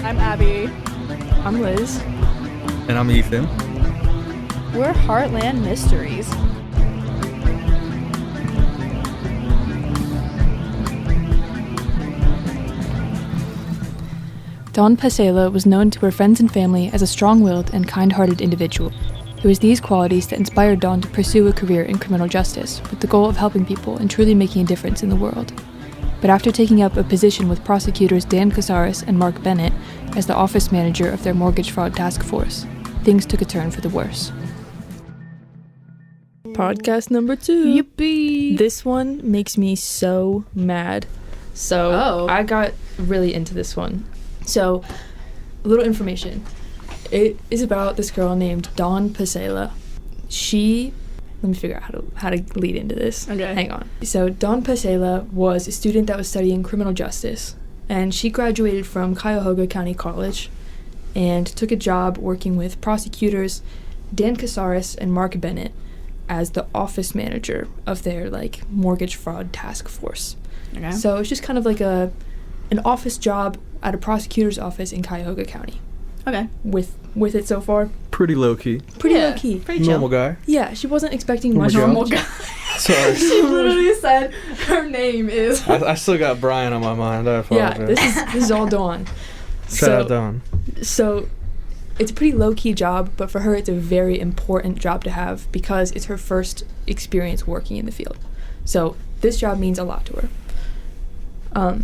I'm Abby. I'm Liz. And I'm Ethan. We're Heartland Mysteries. Dawn Pasela was known to her friends and family as a strong-willed and kind-hearted individual. It was these qualities that inspired Dawn to pursue a career in criminal justice with the goal of helping people and truly making a difference in the world. But after taking up a position with prosecutors Dan Casares and Mark Bennett as the office manager of their mortgage fraud task force, things took a turn for the worse. Podcast number 2. Yippee! This one makes me so mad. So I got really into this one. So, a little information. It is about this girl named Dawn Pasela. Let me figure out how to lead into this. Okay. Hang on. So, Dawn Pasela was a student that was studying criminal justice, and she graduated from Cuyahoga County College and took a job working with prosecutors Dan Casares and Mark Bennett as the office manager of their mortgage fraud task force. Okay. So it's just kind of like an office job at a prosecutor's office in Cuyahoga County. Okay. With it so far, Pretty low-key. pretty low key. Pretty chill. Normal guy. Yeah, she wasn't expecting much. Normal guy. Sorry. She literally said her name is. I still got Brian on my mind. I Yeah, apologize. this is all Dawn. Shout out Dawn. So it's a pretty low-key job, but for her it's a very important job to have because it's her first experience working in the field. So this job means a lot to her.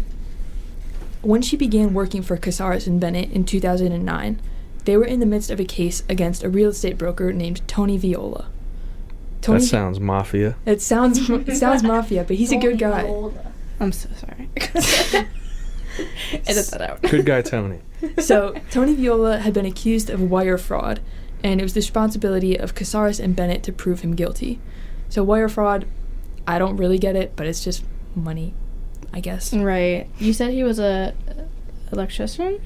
When she began working for Casares and Bennett in 2009, they were in the midst of a case against a real estate broker named Tony Viola. That sounds mafia. It sounds mafia, but he's a good guy. I'm so sorry. Edit that out. Good guy Tony. So, Tony Viola had been accused of wire fraud, and it was the responsibility of Casares and Bennett to prove him guilty. So, wire fraud, I don't really get it, but it's just money, I guess. Right. You said he was a electrician?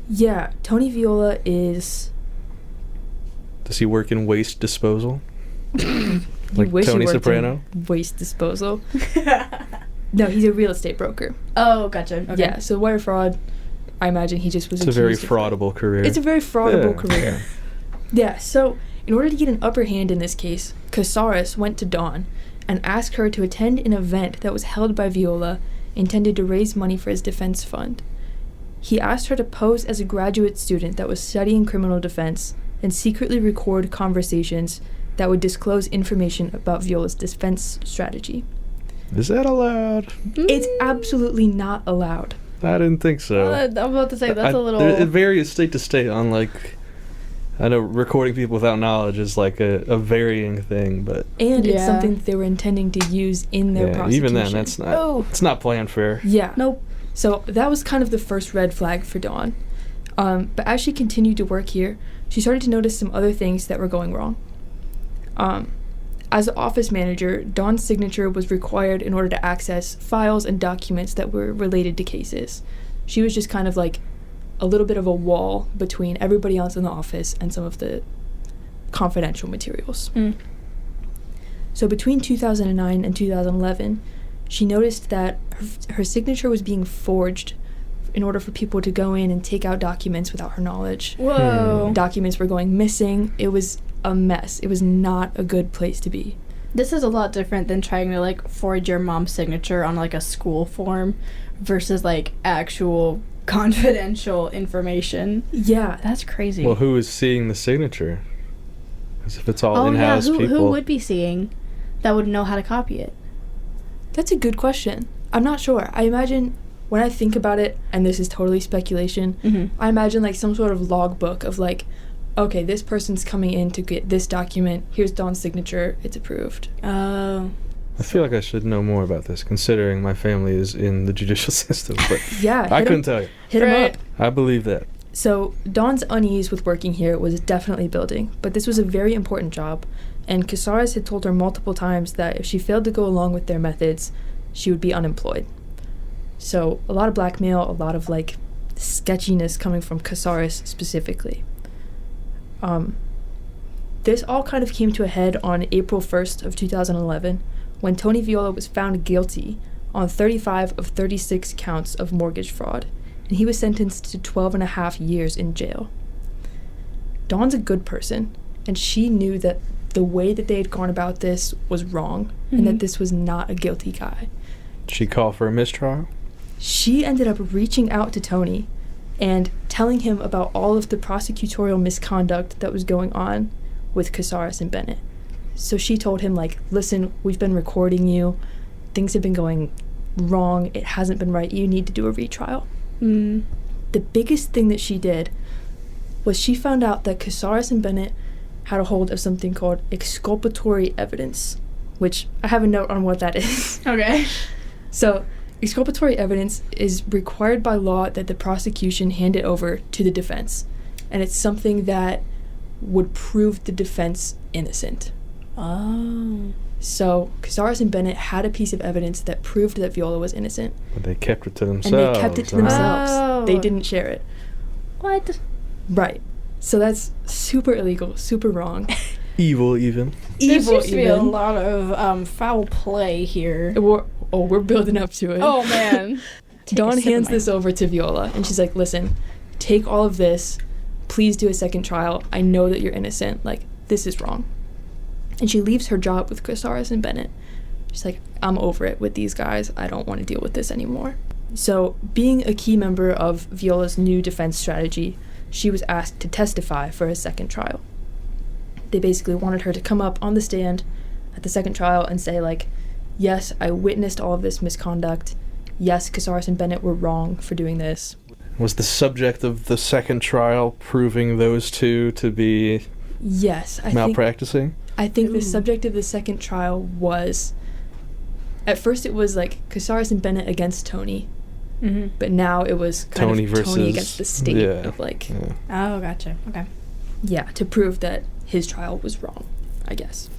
Yeah, Tony Viola is... Does he work in waste disposal? You Like wish he Tony worked Soprano? in waste disposal. No, he's a real estate broker. Oh, gotcha. Okay. Yeah, so wire fraud, I imagine he just was It's a very accused of that. fraudable career. It's a very fraudable Yeah. career. Yeah, so in order to get an upper hand in this case, Casares went to Dawn and asked her to attend an event that was held by Viola intended to raise money for his defense fund. He asked her to pose as a graduate student that was studying criminal defense and secretly record conversations that would disclose information about Viola's defense strategy. Is that allowed? It's absolutely not allowed. I didn't think so. I'm about to say, that's a little... It varies state to state on, I know recording people without knowledge is a varying thing, but... And it's Yeah. something that they were intending to use in their prosecution. even then, that's not... Oh. It's not planned fair. Yeah. Nope. So that was kind of the first red flag for Dawn. But as she continued to work here, she started to notice some other things that were going wrong. As the office manager, Dawn's signature was required in order to access files and documents that were related to cases. She was just kind of like a little bit of a wall between everybody else in the office and some of the confidential materials. So between 2009 and 2011, she noticed that her signature was being forged in order for people to go in and take out documents without her knowledge. Whoa. Documents were going missing. It was a mess. It was not a good place to be. This is a lot different than trying to forge your mom's signature on a school form versus actual confidential information. Yeah. That's crazy. Well, who is seeing the signature? Because if it's all in-house people... Who would be seeing that would know how to copy it? That's a good question. I'm not sure. I imagine, when I think about it, and this is totally speculation, I imagine some sort of logbook of okay, this person's coming in to get this document, here's Dawn's signature, it's approved. Oh. I feel like I should know more about this, considering my family is in the judicial system, but Yeah. I couldn't tell you. Hit him Right. up. I believe that. So, Dawn's unease with working here was definitely building, but this was a very important job, and Casares had told her multiple times that if she failed to go along with their methods, she would be unemployed. So, a lot of blackmail, a lot of sketchiness coming from Casares specifically. This all kind of came to a head on April 1st of 2011 when Tony Viola was found guilty on 35 of 36 counts of mortgage fraud, and he was sentenced to 12 and a half years in jail. Dawn's a good person, and she knew that the way that they had gone about this was wrong, and that this was not a guilty guy. Did she call for a mistrial? She ended up reaching out to Tony and telling him about all of the prosecutorial misconduct that was going on with Casares and Bennett. So she told him, like, listen, we've been recording you. Things have been going wrong. It hasn't been right. You need to do a retrial. The biggest thing that she did was she found out that Casares and Bennett had a hold of something called exculpatory evidence, which I have a note on what that is. Okay. So, exculpatory evidence is required by law that the prosecution hand it over to the defense, and it's something that would prove the defense innocent. Oh. So, Casares and Bennett had a piece of evidence that proved that Viola was innocent. But they kept it to themselves. And they kept it to themselves. Oh. They didn't share it. What? Right. So that's super illegal, super wrong. Evil, even. There Evil, seems to be a even. lot of foul play here. We're building up to it. Oh, man. Dawn hands this over to Viola, and she's like, listen, take all of this. Please do a second trial. I know that you're innocent. Like, this is wrong. And she leaves her job with Casares and Bennett. She's like, I'm over it with these guys. I don't want to deal with this anymore. So, being a key member of Viola's new defense strategy, she was asked to testify for a second trial. They basically wanted her to come up on the stand at the second trial and say, like, yes, I witnessed all of this misconduct. Yes, Casares and Bennett were wrong for doing this. Was the subject of the second trial proving those two to be Yes, malpracticing? I think the subject of the second trial was, at first it was like Casares and Bennett against Tony, but now it was kind Tony of versus Tony against the state of like, Oh, gotcha. Okay. yeah, to prove that his trial was wrong, I guess.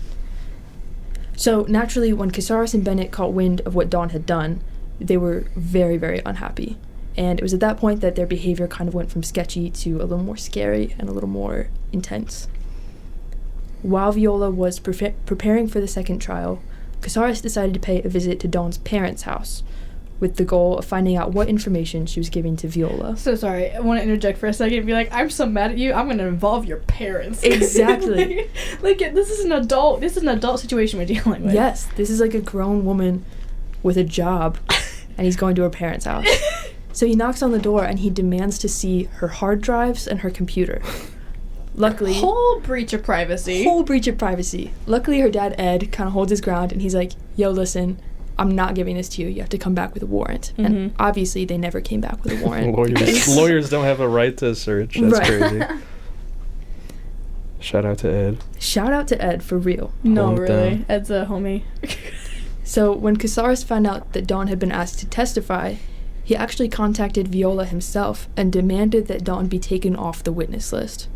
So naturally, when Casares and Bennett caught wind of what Dawn had done, they were very, very unhappy. And it was at that point that their behavior kind of went from sketchy to a little more scary and a little more intense. While Viola was preparing for the second trial, Casares decided to pay a visit to Dawn's parents' house with the goal of finding out what information she was giving to Viola. So sorry, I want to interject for a second and be like, I'm so mad at you, I'm going to involve your parents. Exactly. like, this is an adult situation we're dealing with. Yes, this is like a grown woman with a job, and he's going to her parents' house. So he knocks on the door and he demands to see her hard drives and her computer. Luckily, Whole breach of privacy. Luckily, her dad, Ed, kind of holds his ground, and he's like, yo, listen, I'm not giving this to you. You have to come back with a warrant. And obviously, they never came back with a warrant. Lawyers don't have a right to search. That's crazy. Shout out to Ed. For real. No, Hold really. down. Ed's a homie. So when Casares found out that Dawn had been asked to testify, he actually contacted Viola himself and demanded that Dawn be taken off the witness list.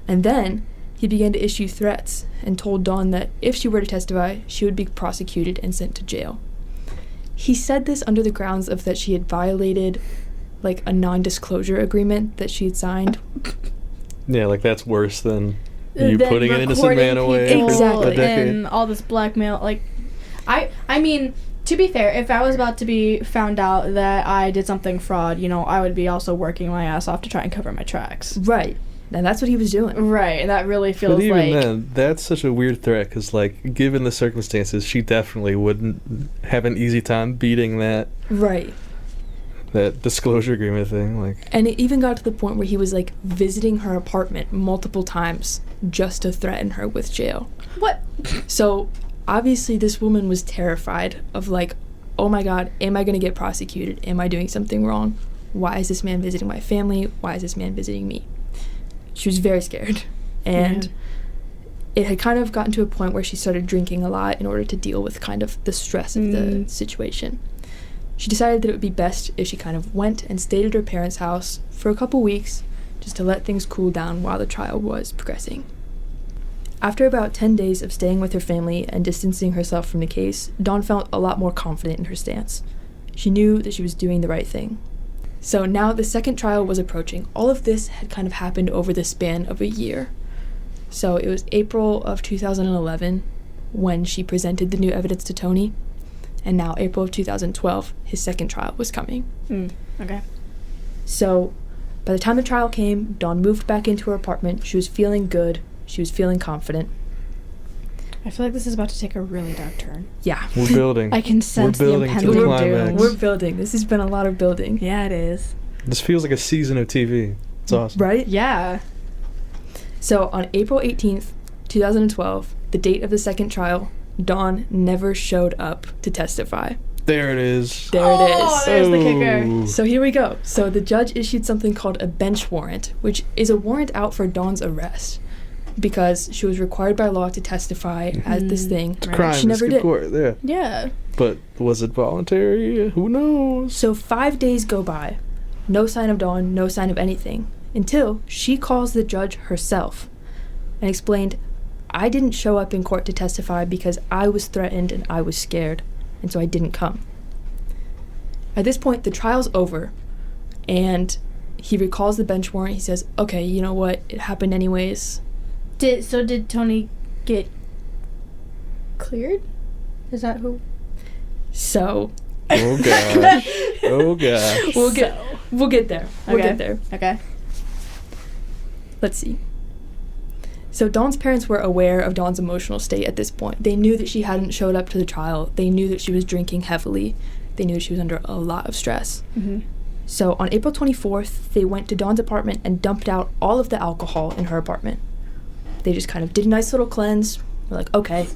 And then he began to issue threats and told Dawn that if she were to testify, she would be prosecuted and sent to jail. He said this under the grounds of that she had violated, like, a non-disclosure agreement that she had signed. Yeah, like, that's worse than you Then putting an innocent man away people Exactly. for a decade. and all this blackmail. Like, I mean, to be fair, if I was about to be found out that I did something fraud, you know, I would be also working my ass off to try and cover my tracks. Right. And that's what he was doing. Right, and that really feels But even like... then, that's such a weird threat, because, like, given the circumstances, she definitely wouldn't have an easy time beating that Right. disclosure agreement thing. Like, And it even got to the point where he was, like, visiting her apartment multiple times just to threaten her with jail. What? So, obviously, this woman was terrified of, like, oh my god, am I going to get prosecuted? Am I doing something wrong? Why is this man visiting my family? Why is this man visiting me? She was very scared. And it had kind of gotten to a point where she started drinking a lot in order to deal with kind of the stress of the situation. She decided that it would be best if she kind of went and stayed at her parents' house for a couple weeks just to let things cool down while the trial was progressing. After about 10 days of staying with her family and distancing herself from the case, Dawn felt a lot more confident in her stance. She knew that she was doing the right thing. So now the second trial was approaching. All of this had kind of happened over the span of a year. So it was April of 2011 when she presented the new evidence to Tony, and now April of 2012, his second trial was coming. Okay. So by the time the trial came, Dawn moved back into her apartment. She was feeling good. She was feeling confident. I feel like this is about to take a really dark turn. Yeah. We're building. I can sense the building to impending the doom. climax. We're building. This has been a lot of building. Yeah, it is. This feels like a season of TV. It's awesome. Right? Yeah. So on April 18th, 2012, the date of the second trial, Dawn never showed up to testify. There it is. There it is. There's the kicker. Oh. So here we go. So the judge issued something called a bench warrant, which is a warrant out for Dawn's arrest because she was required by law to testify as this thing. It's a crime. She never to did. skip court. Yeah. Yeah. But was it voluntary? Who knows? So 5 days go by. No sign of Dawn, no sign of anything, until she calls the judge herself and explained, I didn't show up in court to testify because I was threatened and I was scared, and so I didn't come. At this point, the trial's over, and he recalls the bench warrant. He says, okay, you know what? It happened anyways. Did Tony get cleared? Is that who? So Oh gosh. Oh gosh. we'll get there. We'll Okay. get there. Okay. Let's see. So Dawn's parents were aware of Dawn's emotional state at this point. They knew that she hadn't showed up to the trial. They knew that she was drinking heavily. They knew she was under a lot of stress. Mm-hmm. So on April 24th, they went to Dawn's apartment and dumped out all of the alcohol in her apartment. They just kind of did a nice little cleanse. They're like, okay,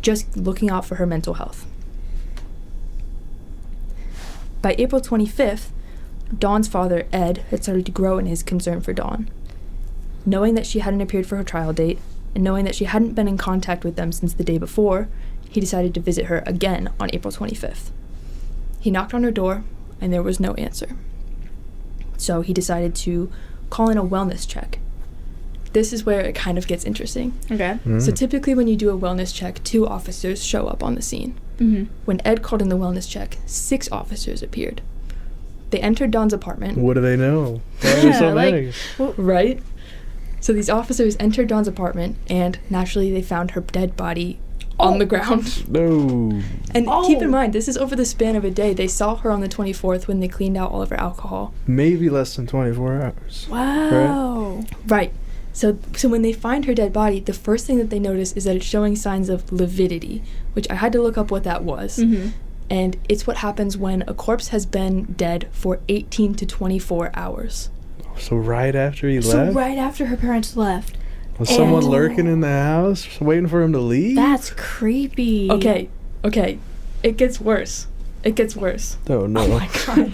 just looking out for her mental health. By April 25th, Dawn's father, Ed, had started to grow in his concern for Dawn. Knowing that she hadn't appeared for her trial date, and knowing that she hadn't been in contact with them since the day before, he decided to visit her again on April 25th. He knocked on her door, and there was no answer. So he decided to call in a wellness check. This is where it kind of gets interesting. Okay. So typically when you do a wellness check, 2 officers show up on the scene. Mm-hmm. When Ed called in the wellness check, 6 officers appeared. They entered Dawn's apartment. What do they know? Why are there so many? Right? So these officers entered Dawn's apartment, and naturally they found her dead body on the ground. No. And keep in mind, this is over the span of a day. They saw her on the 24th when they cleaned out all of her alcohol. Maybe less than 24 hours. Wow. Right. So when they find her dead body, the first thing that they notice is that it's showing signs of lividity, which I had to look up what that was. Mm-hmm. And it's what happens when a corpse has been dead for 18 to 24 hours. So right after he So left? right after her parents left. Was someone And- lurking in the house waiting for him to leave? That's creepy. Okay. It gets worse. Oh no. Oh my god.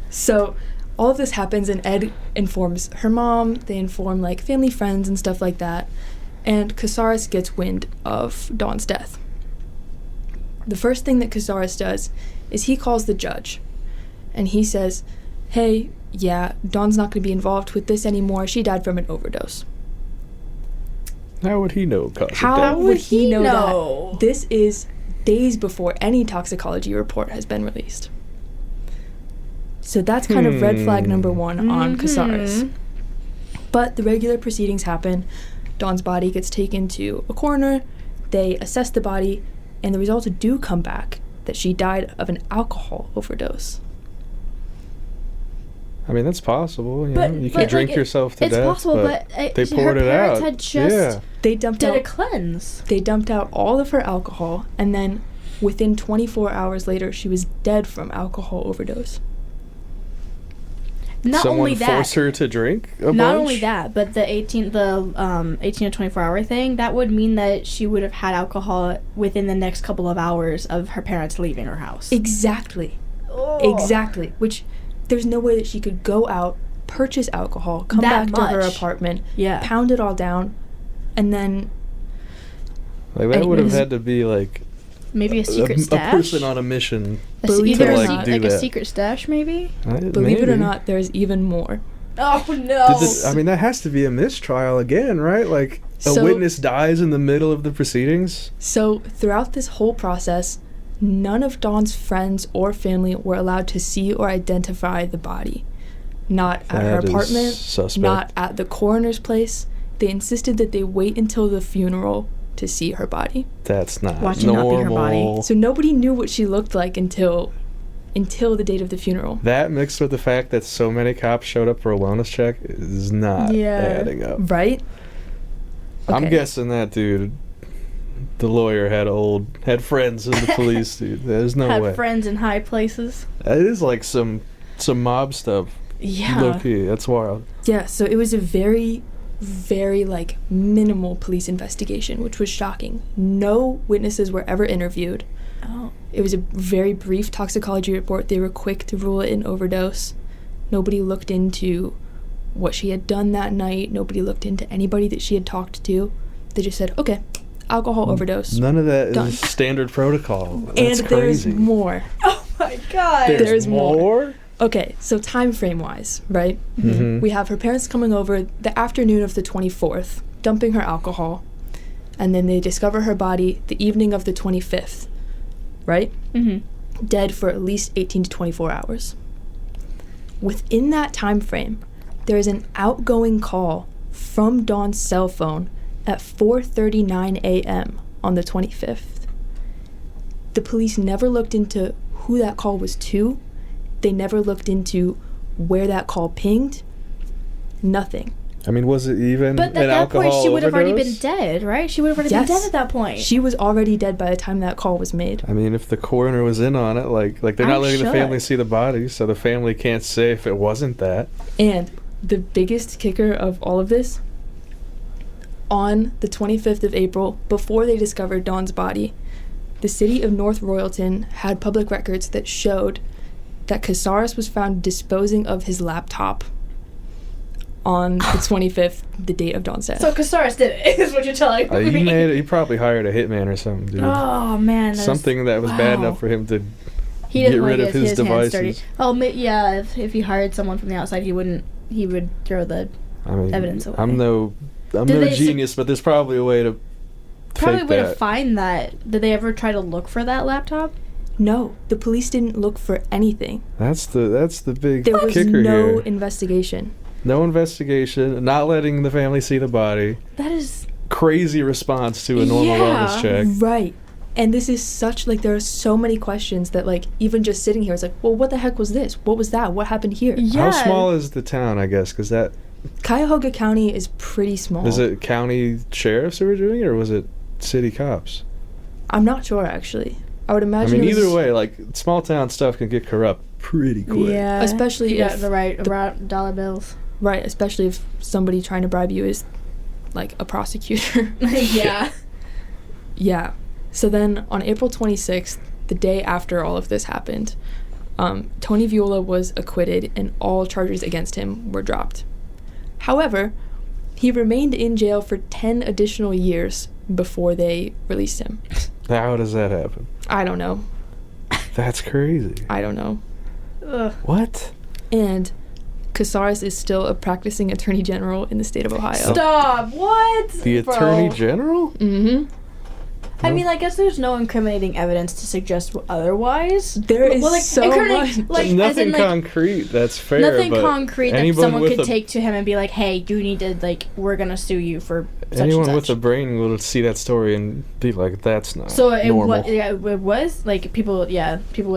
So all of this happens, and Ed informs her mom. They inform like family, friends, and stuff like that. And Casares gets wind of Dawn's death. The first thing that Casares does is he calls the judge, and he says, hey, yeah, Dawn's not going to be involved with this anymore. She died from an overdose. How would he know cause of How death? would he know know? that? This is days before any toxicology report has been released. So that's kind of red flag number 1 on Casares. But the regular proceedings happen. Dawn's body gets taken to a coroner. They assess the body, and the results do come back that she died of an alcohol overdose. I mean, that's possible. You But- know? You but, can drink like, yourself to it's death. possible, but they her poured it parents out. had just Yeah. They dumped did a out cleanse. They dumped out all of her alcohol, and then within 24 hours later, she was dead from alcohol overdose. Not Someone only that. forced her to drink a Not bunch? only that, but the 18 to 24 hour thing, that would mean that she would have had alcohol within the next couple of hours of her parents leaving her house. Exactly. Which there's no way that she could go out, purchase alcohol, come That back to her much. apartment, Yeah. pound it all down, and then Like, that And would have his- had to be, like, Maybe a secret a stash. person on a mission. Believe Either it or a not. do like a that. secret stash, maybe. believe it or Maybe. not, there's even more. Oh no! I mean, that has to be a mistrial again, right? Like, a So- witness dies in the middle of the proceedings? So throughout this whole process, none of Dawn's friends or family were allowed to see or identify the body. Not at her That is apartment, suspect. not at the coroner's place. they insisted that they wait until the funeral to see her body. That's not Watch it not be her normal. body. So nobody knew what she looked like until the date of the funeral. That mixed with the fact that so many cops showed up for a wellness check is not adding up. Right? I'm Okay. guessing that dude, the lawyer, had friends in the police, dude. There's no Had way. friends in high places. It is like some mob stuff. Yeah. Low key. That's wild. Yeah, so it was a very, very, like, minimal police investigation, which was shocking. No witnesses were ever interviewed. Oh. It was a very brief toxicology report. They were quick to rule it an overdose. Nobody looked into what she had done that night. Nobody looked into anybody that she had talked to. They just said, okay, alcohol overdose. None of that Done. is standard protocol. That's And crazy. there's more. Oh my god. There's more. more? Okay, so time frame wise, right? Mm-hmm. We have her parents coming over the afternoon of the 24th, dumping her alcohol, and then they discover her body the evening of the 25th, right? Mm-hmm. Dead for at least 18 to 24 hours. Within that time frame, there is an outgoing call from Dawn's cell phone at 4:39 a.m. on the 25th. The police never looked into who that call was to. They never looked into where that call pinged. Nothing. I mean, was it even But an at that alcohol point, she would have already been overdose? dead, right? She would have already been Yes. dead at that point. She was already dead by the time that call was made. I mean, if the coroner was in on it, like they're not I'm letting the sure. family see the body, so the family can't say if it wasn't that. And the biggest kicker of all of this, on the 25th of April, before they discovered Dawn's body, the city of North Royalton had public records that showed that Casares was found disposing of his laptop on the 25th, the date of Dawn's death. So Casares did it, is what you're telling me. He probably hired a hitman or something, dude. Oh, man. Something that was bad wow. enough for him to He didn't get want rid to of get his his hands dirty. devices. Oh, yeah, if he hired someone from the outside, he would throw the I mean, evidence away. I'm no Did no they genius, but there's probably a way to probably fake way to that. find that. Did they ever try to look for that laptop? No, the police didn't look for anything. That's the big There was kicker no here. investigation. No investigation, not letting the family see the body. That is Crazy response to a normal Yeah. wellness check. Right. And this is such, like, there are so many questions that, like, even just sitting here, it's like, well, what the heck was this? What was that? What happened here? Yeah. How small is the town, I guess? Because that... Cuyahoga County is pretty small. Is it county sheriffs who were doing it, or was it city cops? I'm not sure, actually. I would I imagine mean, it was, either way, like, small town stuff can get corrupt pretty quick. Yeah. Especially you got if the right the- dollar bills. Right, especially if somebody trying to bribe you is, like, a prosecutor. Yeah. Yeah. So then on April 26th, the day after all of this happened, Tony Viola was acquitted and all charges against him were dropped. However, he remained in jail for 10 additional years before they released him. How does that happen? I don't know. That's crazy. I don't know. Ugh. What? And Casares is still a practicing attorney general in the state of Ohio. Stop. What? The Bro. attorney general? Mm-hmm. I mean, I guess there's no incriminating evidence to suggest otherwise. There is so incriminating- much. Like, as Nothing in, like, concrete, that's fair. nothing but concrete that anyone someone with could a- take to him and be like, hey, you need to, like, we're going to sue you for such Anyone and with such. a brain will see that story and be like, that's not So it normal. was, like, people would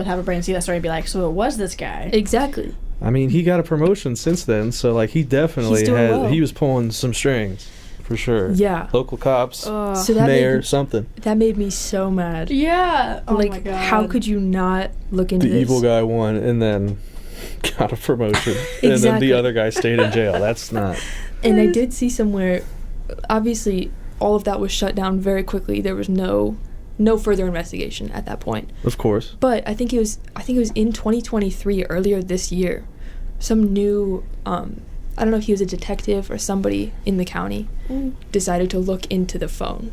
have a brain see that story and be like, so it was this guy. Exactly. I mean, he got a promotion since then, so, like, he definitely He's doing had... well. He was pulling some strings, for sure. Yeah. Local cops, Ugh. So that mayor, made, something. that made me so mad. Yeah. Oh like, my God. how could you not look into The this? evil guy won and then got a promotion. And then Exactly. the other guy stayed in jail. That's not... And I did see somewhere, obviously, all of that was shut down very quickly. There was no further investigation at that point. Of course. But I think it was in 2023, earlier this year, some new, I don't know if he was a detective or somebody in the county, decided to look into the phone.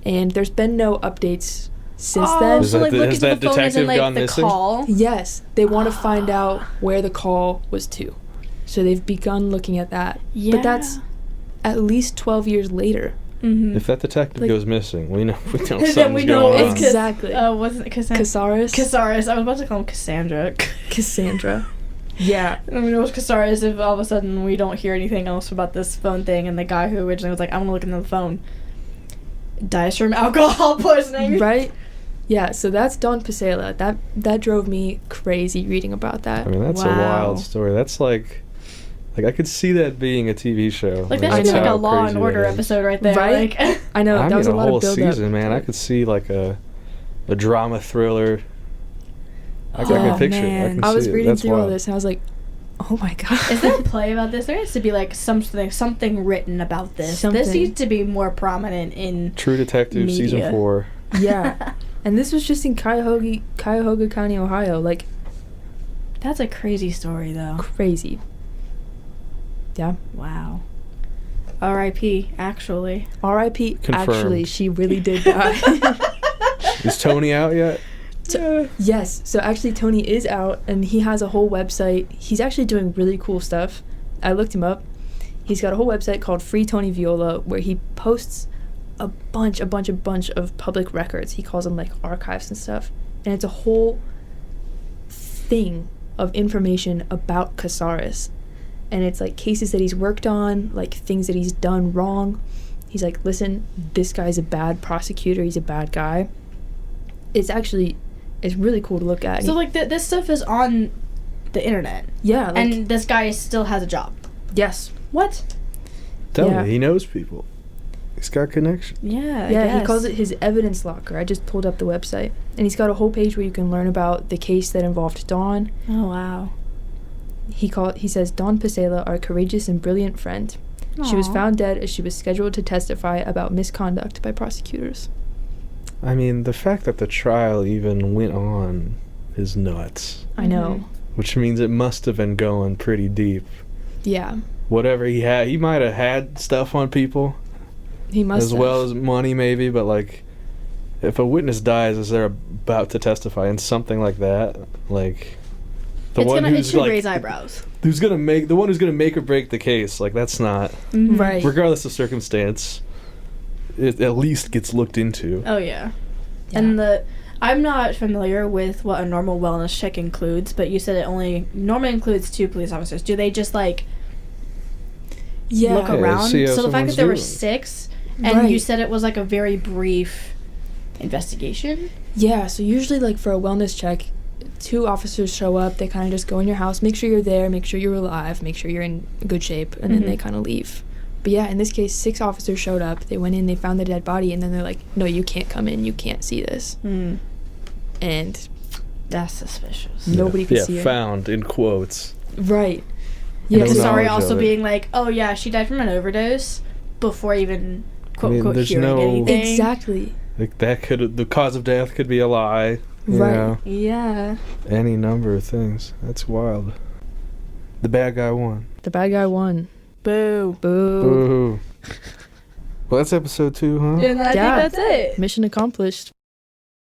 And there's been no updates since then. Is so that like the- look has into the that phone as in detective like gone the missing? call. Yes, they want to find out where the call was to. So they've begun looking at that. Yeah. But that's at least 12 years later. Mm-hmm. If that detective Like- goes missing, we know Then something's we know going it's on. Exactly. Wasn't it Cassandra? Casares. Casares. I was about to call him Cassandra. Cassandra. Yeah. I mean, it was Casares if all of a sudden we don't hear anything else about this phone thing, and the guy who originally was like, I'm gonna look into the phone, dies from alcohol poisoning. Right? Yeah, so that's Dawn Pasela. That drove me crazy reading about that. I mean, that's a Wow. wild story. That's like I could see that being a TV show. Like, I mean, that should be that's like a how Law and crazy Order that is. episode right there. Right? Like, I know, I that was mean, a lot whole of build-up. season, man. I could see like a drama thriller. I could picture it. I, can I was see it. reading That's through all wild. this and I was like, oh my god. is there a play about this? There has to be like something written about this. This Something. needs to be more prominent in True Detective media. season 4. Yeah. And this was just in Cuyahoga County, Ohio. Like, That's a crazy story, though. crazy. Yeah. Wow. R.I.P. Actually. R.I.P. Confirmed. Actually, she really did die. Is Tony out yet? Yes. So actually, Tony is out, and he has a whole website. He's actually doing really cool stuff. I looked him up. He's got a whole website called Free Tony Viola, where he posts a bunch of public records. He calls them like archives and stuff, and it's a whole thing of information about Casares. And it's like cases that he's worked on, like things that he's done wrong. He's like, listen, this guy's a bad prosecutor. He's a bad guy. It's really cool to look at. So, like, this stuff is on the internet. Yeah. Like, And this guy still has a job. yes. What? Tell Yeah. me, he knows people. He's got connections. Yeah, Yeah, he calls it his evidence locker. I just pulled up the website. And he's got a whole page where you can learn about the case that involved Dawn. Oh, wow. He says, Dawn Pasela, our courageous and brilliant friend. She was Aw. found dead as she was scheduled to testify about misconduct by prosecutors. I mean, the fact that the trial even went on is nuts. I know. Which means it must have been going pretty deep. Yeah. Whatever he might have had stuff on people. He must as have. well as money, maybe, but like, if a witness dies as they're about to testify in something like that, like, It should raise eyebrows. the one who's gonna make or break the case, like, that's not, Mhm. Right. regardless of circumstance, it at least gets looked into. Oh, yeah. Yeah. And I'm not familiar with what a normal wellness check includes, but you said it only normally includes 2 police officers. Do they just, like, Yeah. look around? see how So the fact that there were someone's 6, and Right. you said it was, like, a very brief investigation? Yeah, so usually, like, for a wellness check, 2 officers show up. They kind of just go in your house, make sure you're there, make sure you're alive, make sure you're in good shape, and then they kind of leave. But yeah, in this case, 6 officers showed up. They went in, they found the dead body, and then they're like, no, you can't come in, you can't see this. Mm. And That's suspicious. nobody could see her. Found, in quotes. Right. Yeah, No sorry, knowledge also of it. being like, oh yeah, she died from an overdose before even quote I mean, unquote there's hearing no- anything. Exactly. Like, the cause of death could be a lie. You Right. know, Yeah. any number of things. That's wild. The bad guy won. The bad guy won. Boo. Boo. Ooh. Well, that's episode 2, huh? And I Yeah. think that's it. Mission accomplished.